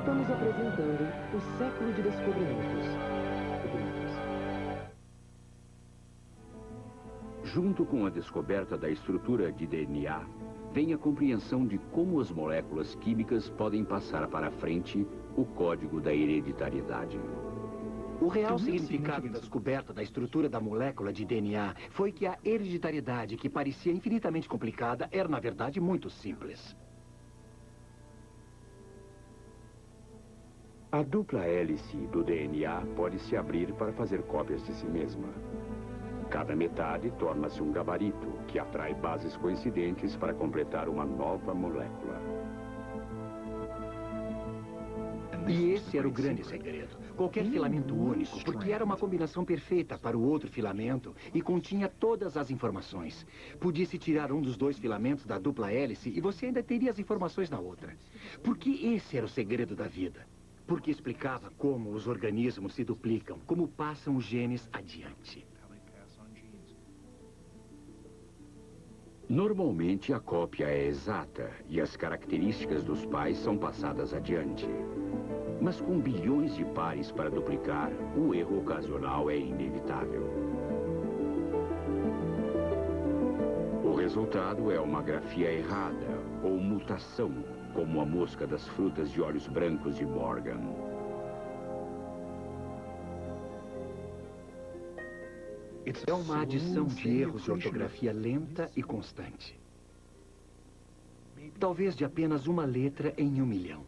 Estamos apresentando o século de descobrimentos. Junto com a descoberta da estrutura de DNA, vem a compreensão de como as moléculas químicas podem passar para frente o código da hereditariedade. O real significado da descoberta da estrutura da molécula de DNA foi que a hereditariedade, que parecia infinitamente complicada, era, na verdade, muito simples. A dupla hélice do DNA pode se abrir para fazer cópias de si mesma. Cada metade torna-se um gabarito, que atrai bases coincidentes para completar uma nova molécula. E esse era o grande segredo. Qualquer filamento único, porque era uma combinação perfeita para o outro filamento e continha todas as informações. Podia-se tirar um dos dois filamentos da dupla hélice e você ainda teria as informações na outra. Porque esse era o segredo da vida. Porque explicava como os organismos se duplicam, como passam os genes adiante. Normalmente a cópia é exata e as características dos pais são passadas adiante. Mas com bilhões de pares para duplicar, o erro ocasional é inevitável. O resultado é uma grafia errada ou mutação, como a mosca das frutas de olhos brancos de Morgan. É uma adição de erros de ortografia lenta e constante. Talvez de apenas uma letra em 1 milhão.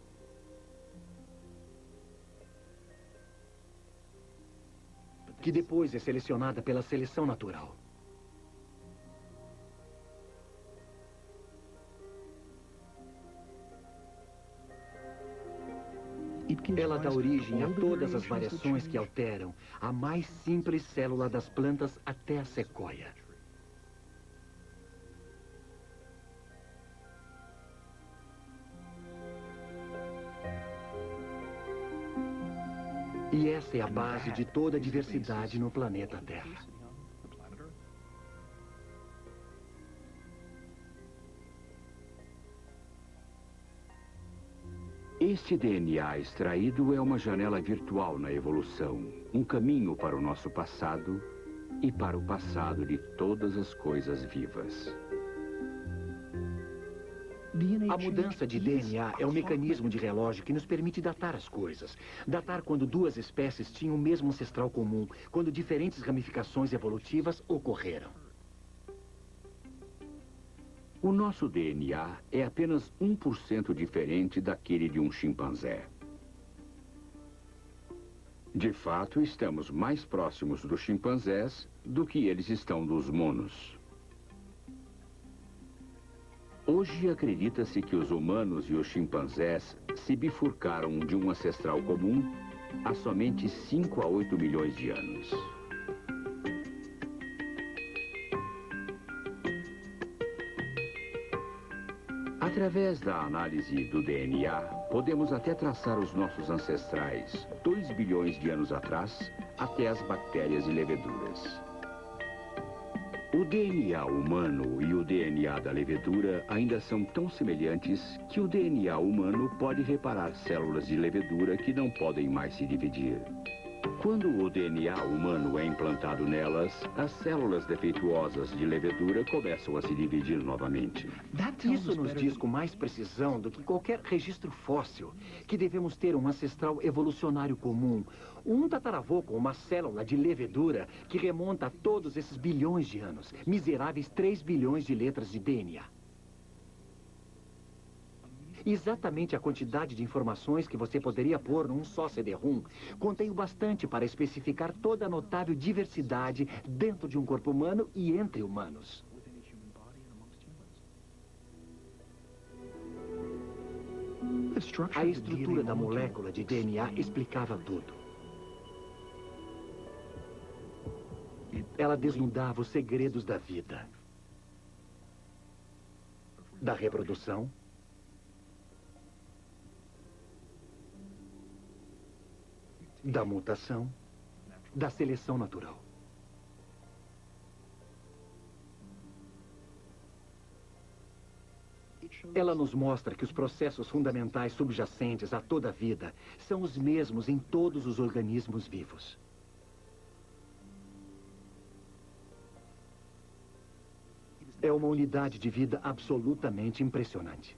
Que depois é selecionada pela seleção natural. Ela dá origem a todas as variações que alteram a mais simples célula das plantas até a sequoia. E essa é a base de toda a diversidade no planeta Terra. Este DNA extraído é uma janela virtual na evolução, um caminho para o nosso passado e para o passado de todas as coisas vivas. A mudança de DNA é um mecanismo de relógio que nos permite datar as coisas. Datar quando duas espécies tinham o mesmo ancestral comum, quando diferentes ramificações evolutivas ocorreram. O nosso DNA é apenas 1% diferente daquele de um chimpanzé. De fato, estamos mais próximos dos chimpanzés do que eles estão dos monos. Hoje acredita-se que os humanos e os chimpanzés se bifurcaram de um ancestral comum há somente 5 a 8 milhões de anos. Através da análise do DNA, podemos até traçar os nossos ancestrais, 2 bilhões de anos atrás, até as bactérias e leveduras. O DNA humano e o DNA da levedura ainda são tão semelhantes que o DNA humano pode reparar células de levedura que não podem mais se dividir. Quando o DNA humano é implantado nelas, as células defeituosas de levedura começam a se dividir novamente. Isso nos diz com mais precisão do que qualquer registro fóssil que devemos ter um ancestral evolucionário comum, um tataravô com uma célula de levedura que remonta a todos esses bilhões de anos, miseráveis 3 bilhões de letras de DNA. Exatamente a quantidade de informações que você poderia pôr num só CD-ROM contém o bastante para especificar toda a notável diversidade dentro de um corpo humano e entre humanos. A estrutura da molécula de DNA explicava tudo. Ela desnudava os segredos da vida, da reprodução, da mutação, da seleção natural. Ela nos mostra que os processos fundamentais subjacentes a toda a vida são os mesmos em todos os organismos vivos. É uma unidade de vida absolutamente impressionante.